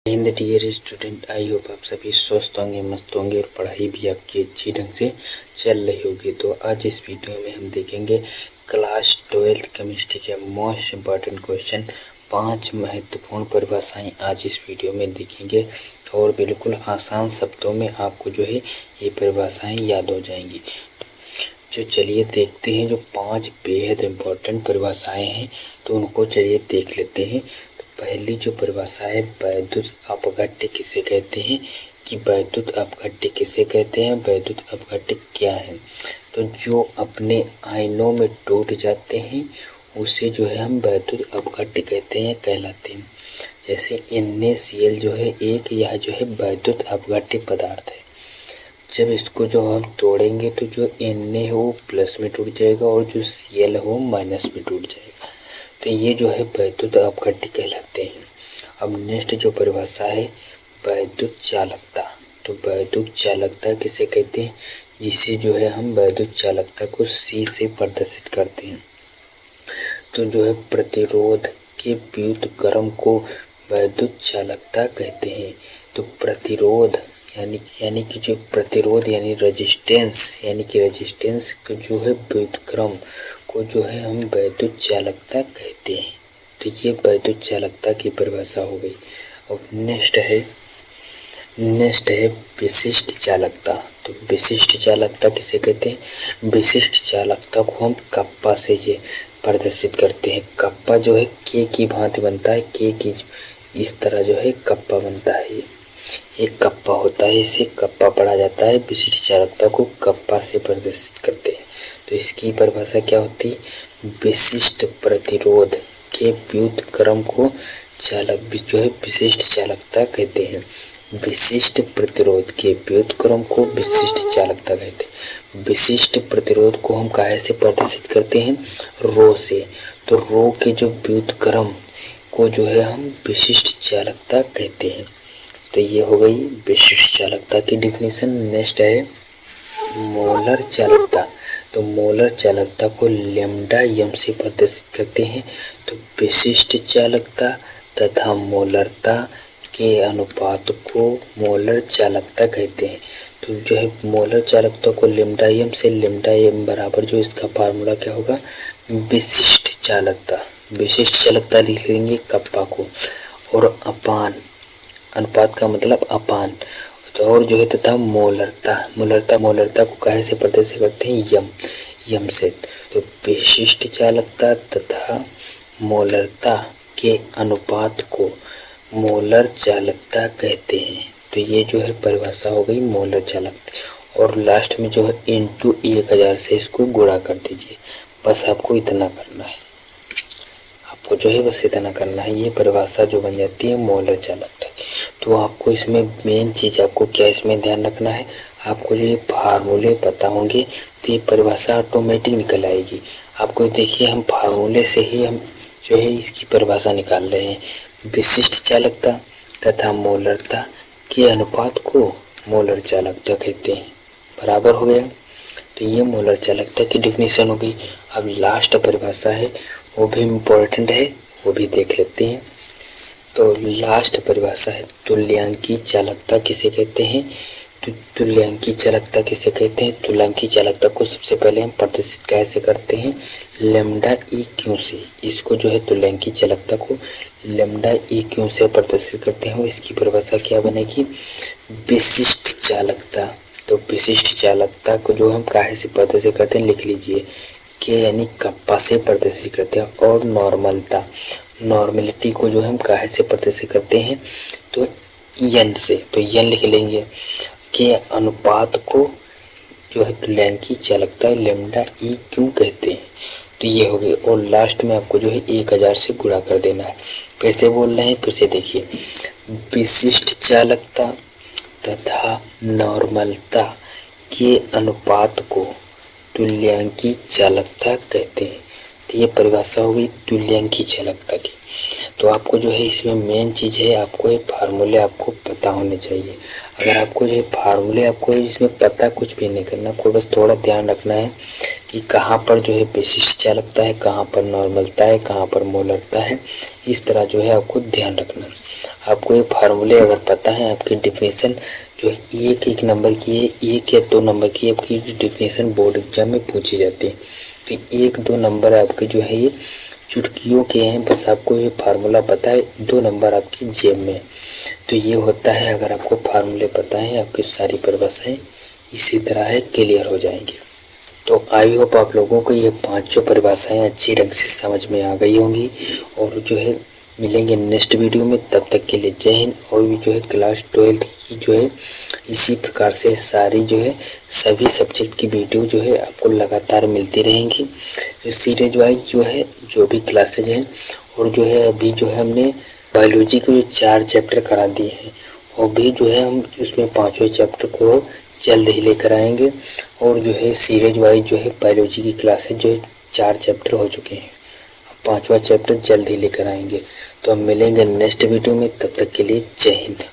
Hind dear student, I hope आप सभी स्वस्थ होंगे, मस्त होंगे और पढ़ाई भी आपकी अच्छी ढंग से चल रही होगी। तो आज इस वीडियो में हम देखेंगे क्लास 12 केमिस्ट्री के मोस्ट इम्पॉर्टेंट क्वेश्चन, 5 महत्वपूर्ण परिभाषाएं आज इस वीडियो में देखेंगे और बिल्कुल आसान शब्दों में आपको जो है ये परिभाषाएं याद हो जाएंगी। जो चलिए देखते हैं, जो 5 बेहद इम्पोर्टेंट परिभाषाएं हैं तो उनको चलिए देख लेते हैं। पहली जो परिभाषा है, वैद्युत अपघट्य किसे कहते हैं, कि वैद्युत अपघट्य किसे कहते हैं, वैद्युत अपघट्य क्या है। तो जो अपने आयनों में टूट जाते हैं उसे जो है हम वैद्युत अपघट्य कहते हैं, कहलाते हैं। जैसे NaCl जो है एक, यह जो है वैद्युत अपघट्य पदार्थ है। जब इसको जो हम तोड़ेंगे तो जो Na हो प्लस में टूट जाएगा और जो Cl हो माइनस में टूट जाएगा। तो ये जो है वैद्युत अपघट्य कहलाते हैं। अब नेक्स्ट जो परिभाषा है, वैद्युत चालकता। तो वैद्युत चालकता किसे कहते हैं, जिसे जो है हम वैद्युत चालकता को C से प्रदर्शित करते हैं। तो जो है प्रतिरोध के व्युत्क्रम को वैद्युत चालकता कहते हैं। तो प्रतिरोध यानी कि जो प्रतिरोध यानी रेजिस्टेंस को जो है व्युत्क्रम को जो है हम वैद्युत चालकता कहते हैं। तो ये वैद्युत चालकता की परिभाषा हो गई। अब नेक्स्ट है विशिष्ट चालकता। तो विशिष्ट चालकता किसे कहते हैं, विशिष्ट चालकता को हम कप्पा से ये प्रदर्शित करते हैं। कप्पा जो है के की भांति बनता है, के की इस तरह जो है कप्पा बनता है। एक कप्पा होता है, इसे कप्पा पढ़ा जाता है। विशिष्ट चालकता को कप्पा से प्रदर्शित करते हैं। तो इसकी परिभाषा क्या होती है, विशिष्ट प्रतिरोध के व्युत्क्रम को चालक जो है विशिष्ट चालकता कहते हैं। विशिष्ट प्रतिरोध के व्युत्क्रम को विशिष्ट चालकता कहते हैं। विशिष्ट प्रतिरोध को हम काहे से प्रदर्शित करते हैं, रो से। तो रो के जो व्युत्क्रम को जो है हम विशिष्ट चालकता कहते हैं। तो ये हो गई विशिष्ट चालकता की डिफिनेशन। नेक्स्ट है मोलर चालकता। तो मोलर चालकता को लैम्डा m से प्रदर्शित करते हैं। तो विशिष्ट चालकता तथा मोलरता के अनुपात को मोलर चालकता कहते हैं। तो जो है मोलर चालकता को लैम्डा m से, लैम्डा m बराबर जो इसका फार्मूला क्या होगा, विशिष्ट चालकता। विशिष्ट चालकता लिख लेंगे कप्पा को, और अपान, अनुपात का मतलब अपान। तो और जो है तथा मोलरता को काहे से प्रदर्शित करते हैं, यम से। तो विशिष्ट चालकता तथा मोलरता के अनुपात को मोलर चालकता कहते हैं। तो ये जो है परिभाषा हो गई मोलर चालकता। और लास्ट में जो है इंटू 1000 से इसको गुणा कर दीजिए। बस आपको इतना करना है, आपको जो है बस इतना करना है। ये परिभाषा जो बन जाती है मोलर चालकता। तो आपको इसमें मेन चीज आपको क्या इसमें ध्यान रखना है, आपको जो ये फार्मूले पता होंगे तो ये परिभाषा ऑटोमेटिक निकल आएगी। आपको देखिए, हम फार्मूले से ही हम जो है इसकी परिभाषा निकाल रहे हैं। विशिष्ट चालकता तथा मोलरता के अनुपात को मोलर चालकता कहते हैं। बराबर हो गया। तो ये मोलर चालकता की डिफिनेशन हो गई। अब लास्ट परिभाषा है, वो भी इम्पोर्टेंट है, वो भी देख लेते हैं। तो लास्ट परिभाषा है तुल्यांकी चालकता किसे कहते हैं। तो तुल्यांकी चालकता किसे कहते हैं, तुल्यांकी चालकता को सबसे पहले हम प्रदर्शित कैसे करते हैं, लैम्डा EQ से। इसको जो है तुल्यांकी चालकता को लैम्डा EQ से प्रदर्शित करते हैं। इसकी परिभाषा क्या बनेगी, विशिष्ट चालकता। तो विशिष्ट चालकता को जो हम काहे से प्रदर्शित करते हैं, लिख लीजिए, के यानी कप्पा से प्रदर्शित करते हैं। और नॉर्मलिटी को जो हम काहे से प्रदर्शित करते हैं, तो n से। तो n लिख लेंगे। के अनुपात को जो है तुल्यांकी चालकता लैम्डा EQ कहते हैं। तो ये हो गए। और लास्ट में आपको जो है 1000 से गुणा कर देना है। फिर से बोल रहे हैं, फिर से देखिए, विशिष्ट चालकता तथा नॉर्मलता के अनुपात को तुल्यांकी चालकता कहते हैं। तो ये परिभाषा हो गई तुल्यांकी चालकता की। तो आपको जो है इसमें मेन चीज है, आपको ये फार्मूले आपको पता होने चाहिए। अगर आपको जो फार्मूले आपको इसमें पता, कुछ भी नहीं करना, आपको बस थोड़ा ध्यान रखना है कि कहाँ पर जो है विशिष्ट चालकता है, कहाँ पर नॉर्मलता है, कहाँ पर मोलरता है। इस तरह जो है आपको ध्यान रखना है। आपको ये फार्मूले अगर पता है, आपकी डेफिनेशन जो है एक नंबर की है, 1 या 2 नंबर की आपकी डेफिनेशन बोर्ड एग्जाम में पूछी जाती है। तो 1-2 नंबर आपके जो है ये चुटकियों के हैं, बस आपको ये फार्मूला पता है, 2 नंबर आपकी जेब में। तो ये होता है, अगर आपको फार्मूले पता है आपकी सारी परिभाषाएं इसी तरह है क्लियर हो जाएंगी। तो आई होप आप लोगों को ये 5 परिभाषाएं अच्छी ढंग से समझ में आ गई होंगी। और जो है मिलेंगे नेक्स्ट वीडियो में, तब तक के लिए जय हिंद। और भी जो है क्लास 12 की जो है इसी प्रकार से सारी जो है सभी सब्जेक्ट की वीडियो जो है आपको लगातार मिलती रहेंगी। तो सीरीज वाइज जो है जो भी क्लासेज हैं, और जो है अभी जो है हमने बायोलॉजी के जो 4 चैप्टर करा दिए हैं, और भी जो है हम उसमें 5वें चैप्टर को जल्द ही लेकर आएंगे। और जो है सीरीज वाइज जो है बायोलॉजी की क्लासेज जो है 4 चैप्टर हो चुके हैं, 5वां चैप्टर जल्द ही लेकर आएंगे। तो हम मिलेंगे नेक्स्ट वीडियो में, तब तक के लिए जय हिंद।